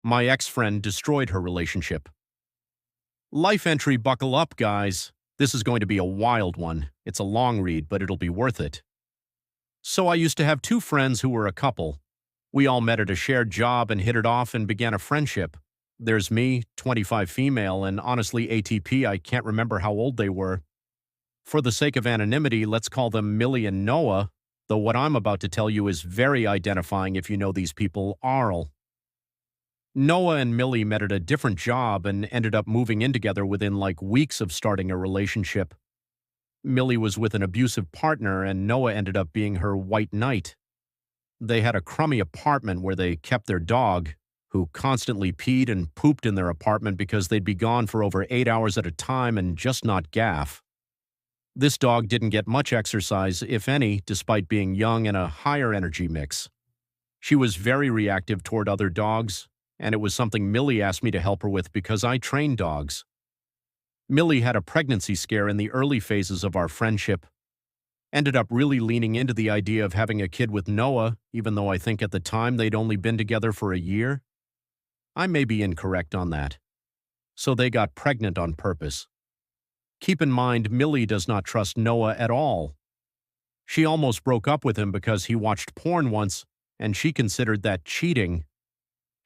My ex-friend destroyed her relationship. Life entry, buckle up, guys. This is going to be a wild one. It's a long read, but it'll be worth it. So I used to have two friends who were a couple. We all met at a shared job and hit it off and began a friendship. There's me, 25 female, and honestly ATP, I can't remember how old they were. For the sake of anonymity, let's call them Millie and Noah, though what I'm about to tell you is very identifying if you know these people. Arl. Noah and Millie met at a different job and ended up moving in together within like weeks of starting a relationship. Millie was with an abusive partner and Noah ended up being her white knight. They had a crummy apartment where they kept their dog, who constantly peed and pooped in their apartment because they'd be gone for over 8 hours at a time and just not gaff. This dog didn't get much exercise, if any, despite being young and a higher energy mix. She was very reactive toward other dogs, and it was something Millie asked me to help her with because I train dogs. Millie had a pregnancy scare in the early phases of our friendship. Ended up really leaning into the idea of having a kid with Noah, even though I think at the time they'd only been together for a year. I may be incorrect on that. So they got pregnant on purpose. Keep in mind, Millie does not trust Noah at all. She almost broke up with him because he watched porn once, and she considered that cheating.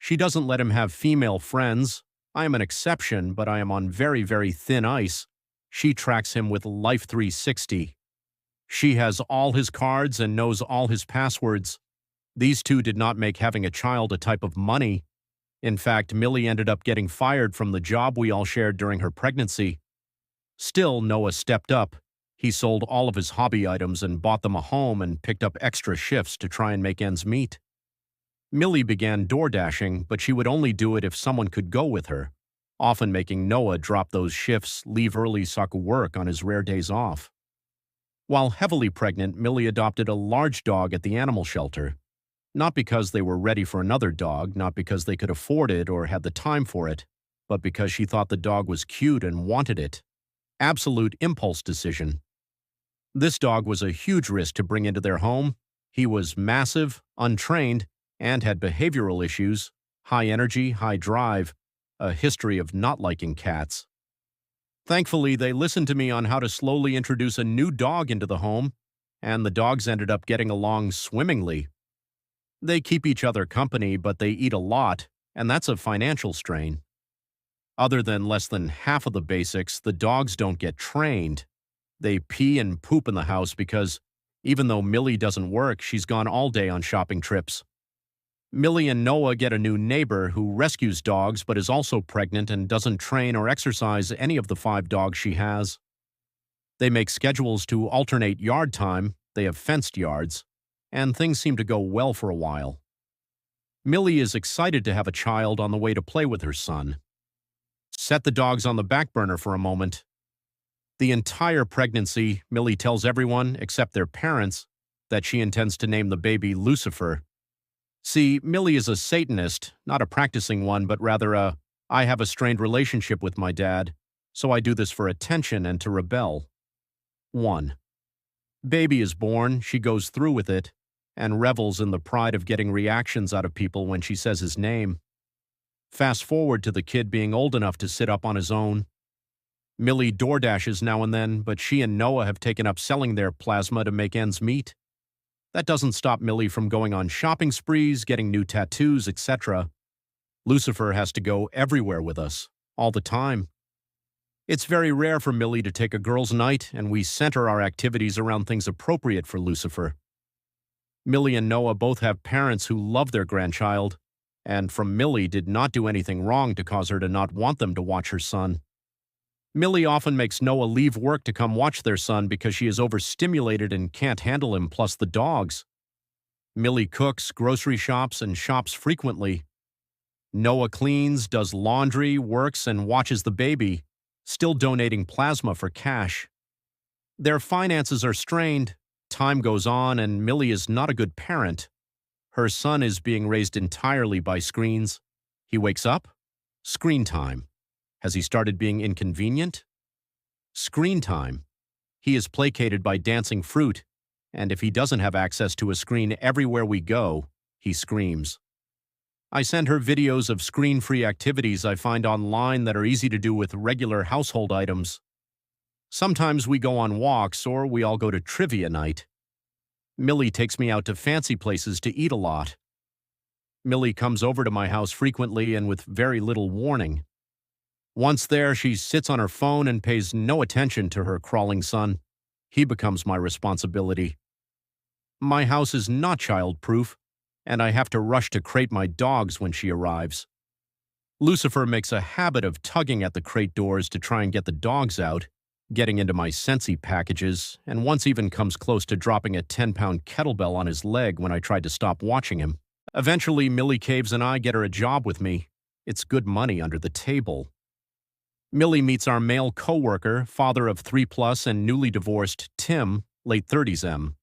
She doesn't let him have female friends. I am an exception, but I am on very, very thin ice. She tracks him with Life 360. She has all his cards and knows all his passwords. These two did not make having a child a type of money. In fact, Millie ended up getting fired from the job we all shared during her pregnancy. Still, Noah stepped up. He sold all of his hobby items and bought them a home and picked up extra shifts to try and make ends meet. Millie began door dashing, but she would only do it if someone could go with her, often making Noah drop those shifts, leave early so he could work on his rare days off. While heavily pregnant, Millie adopted a large dog at the animal shelter. Not because they were ready for another dog, not because they could afford it or had the time for it, but because she thought the dog was cute and wanted it. Absolute impulse decision. This dog was a huge risk to bring into their home. He was massive, untrained, and had behavioral issues, high energy, high drive, a history of not liking cats. Thankfully, they listened to me on how to slowly introduce a new dog into the home, and the dogs ended up getting along swimmingly. They keep each other company, but they eat a lot, and that's a financial strain. Other than less than half of the basics, the dogs don't get trained. They pee and poop in the house because, even though Millie doesn't work, she's gone all day on shopping trips. Millie and Noah get a new neighbor who rescues dogs but is also pregnant and doesn't train or exercise any of the 5 dogs she has. They make schedules to alternate yard time, they have fenced yards, and things seem to go well for a while. Millie is excited to have a child on the way to play with her son. Set the dogs on the back burner for a moment. The entire pregnancy, Millie tells everyone, except their parents, that she intends to name the baby Lucifer. See, Millie is a Satanist, not a practicing one, but rather I have a strained relationship with my dad, so I do this for attention and to rebel. 1. Baby is born, she goes through with it, and revels in the pride of getting reactions out of people when she says his name. Fast forward to the kid being old enough to sit up on his own. Millie door dashes now and then, but she and Noah have taken up selling their plasma to make ends meet. That doesn't stop Millie from going on shopping sprees, getting new tattoos, etc. Lucifer has to go everywhere with us, all the time. It's very rare for Millie to take a girls' night, and we center our activities around things appropriate for Lucifer. Millie and Noah both have parents who love their grandchild, and from Millie did not do anything wrong to cause her to not want them to watch her son. Millie often makes Noah leave work to come watch their son because she is overstimulated and can't handle him, plus the dogs. Millie cooks, grocery shops, and shops frequently. Noah cleans, does laundry, works, and watches the baby, still donating plasma for cash. Their finances are strained, time goes on, and Millie is not a good parent. Her son is being raised entirely by screens. He wakes up? Screen time. Has he started being inconvenient? Screen time. He is placated by dancing fruit, and if he doesn't have access to a screen everywhere we go, he screams. I send her videos of screen-free activities I find online that are easy to do with regular household items. Sometimes we go on walks or we all go to trivia night. Millie takes me out to fancy places to eat a lot. Millie comes over to my house frequently and with very little warning. Once there, she sits on her phone and pays no attention to her crawling son. He becomes my responsibility. My house is not child-proof, and I have to rush to crate my dogs when she arrives. Lucifer makes a habit of tugging at the crate doors to try and get the dogs out, getting into my Scentsy packages, and once even comes close to dropping a 10-pound kettlebell on his leg when I tried to stop watching him. Eventually, Millie caves and I get her a job with me. It's good money under the table. Millie meets our male co-worker, father of 3+ and newly divorced Tim, late 30s M.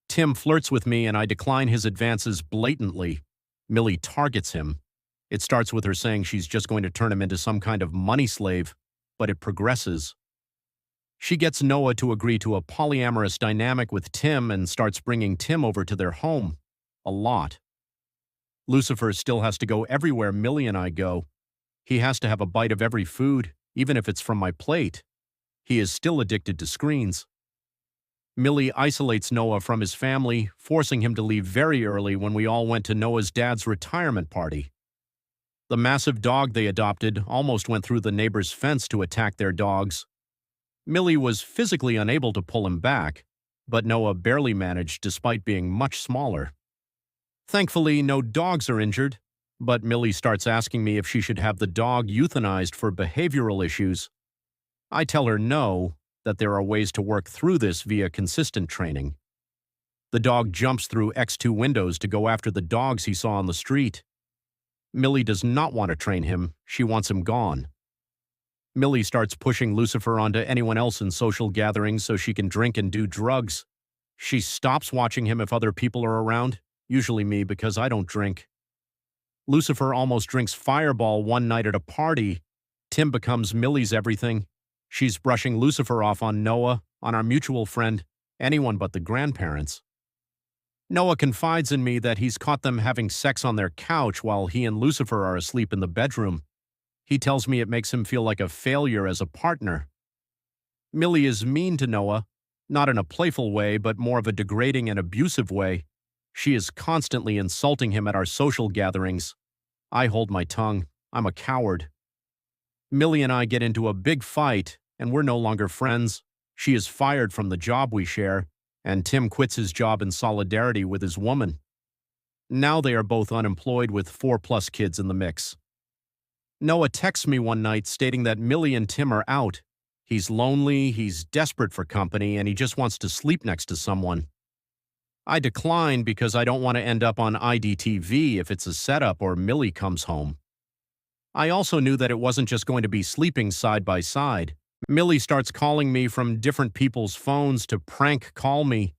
Tim flirts with me and I decline his advances blatantly. Millie targets him. It starts with her saying she's just going to turn him into some kind of money slave, but it progresses. She gets Noah to agree to a polyamorous dynamic with Tim and starts bringing Tim over to their home. A lot. Lucifer still has to go everywhere Millie and I go. He has to have a bite of every food, even if it's from my plate. He is still addicted to screens. Millie isolates Noah from his family, forcing him to leave very early when we all went to Noah's dad's retirement party. The massive dog they adopted almost went through the neighbor's fence to attack their dogs. Millie was physically unable to pull him back, but Noah barely managed despite being much smaller. Thankfully, no dogs are injured, but Millie starts asking me if she should have the dog euthanized for behavioral issues. I tell her no, that there are ways to work through this via consistent training. The dog jumps through X2 windows to go after the dogs he saw on the street. Millie does not want to train him, she wants him gone. Millie starts pushing Lucifer onto anyone else in social gatherings so she can drink and do drugs. She stops watching him if other people are around, usually me because I don't drink. Lucifer almost drinks Fireball one night at a party. Tim becomes Millie's everything. She's brushing Lucifer off on Noah, on our mutual friend, anyone but the grandparents. Noah confides in me that he's caught them having sex on their couch while he and Lucifer are asleep in the bedroom. He tells me it makes him feel like a failure as a partner. Millie is mean to Noah, not in a playful way, but more of a degrading and abusive way. She is constantly insulting him at our social gatherings. I hold my tongue. I'm a coward. Millie and I get into a big fight, and we're no longer friends. She is fired from the job we share, and Tim quits his job in solidarity with his woman. Now they are both unemployed with 4+ kids in the mix. Noah texts me one night stating that Millie and Tim are out. He's lonely, he's desperate for company, and he just wants to sleep next to someone. I decline because I don't want to end up on IDTV if it's a setup or Millie comes home. I also knew that it wasn't just going to be sleeping side by side. Millie starts calling me from different people's phones to prank call me.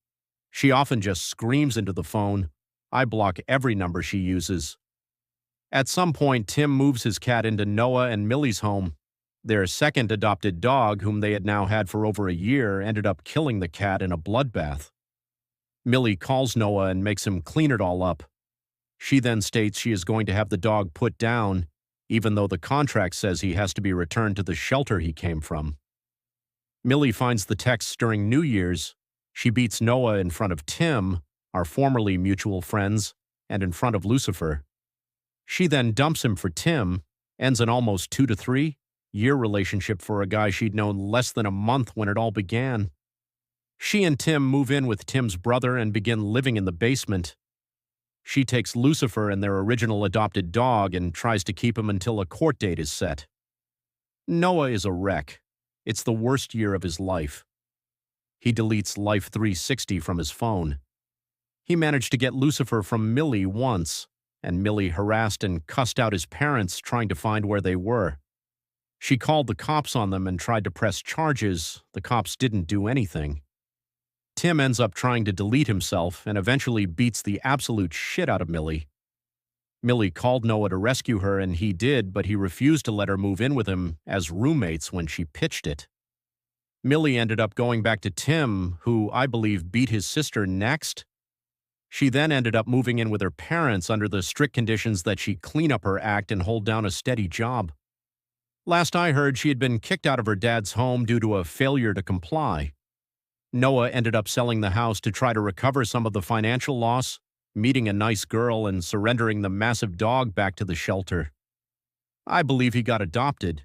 She often just screams into the phone. I block every number she uses. At some point, Tim moves his cat into Noah and Millie's home. Their second adopted dog, whom they had now had for over a year, ended up killing the cat in a bloodbath. Millie calls Noah and makes him clean it all up. She then states she is going to have the dog put down, even though the contract says he has to be returned to the shelter he came from. Millie finds the texts during New Year's. She beats Noah in front of Tim, our formerly mutual friends, and in front of Lucifer. She then dumps him for Tim, ends an almost 2 to 3 year relationship for a guy she'd known less than a month when it all began. She and Tim move in with Tim's brother and begin living in the basement. She takes Lucifer and their original adopted dog and tries to keep him until a court date is set. Noah is a wreck. It's the worst year of his life. He deletes Life 360 from his phone. He managed to get Lucifer from Millie once, and Millie harassed and cussed out his parents trying to find where they were. She called the cops on them and tried to press charges. The cops didn't do anything. Tim ends up trying to delete himself and eventually beats the absolute shit out of Millie. Millie called Noah to rescue her, and he did, but he refused to let her move in with him as roommates when she pitched it. Millie ended up going back to Tim, who I believe beat his sister next. She then ended up moving in with her parents under the strict conditions that she clean up her act and hold down a steady job. Last I heard, she had been kicked out of her dad's home due to a failure to comply. Noah ended up selling the house to try to recover some of the financial loss, meeting a nice girl, and surrendering the massive dog back to the shelter. I believe he got adopted.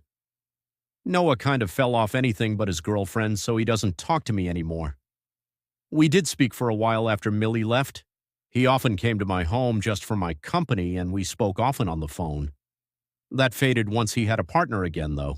Noah kind of fell off anything but his girlfriend, so he doesn't talk to me anymore. We did speak for a while after Millie left. He often came to my home just for my company, and we spoke often on the phone. That faded once he had a partner again, though.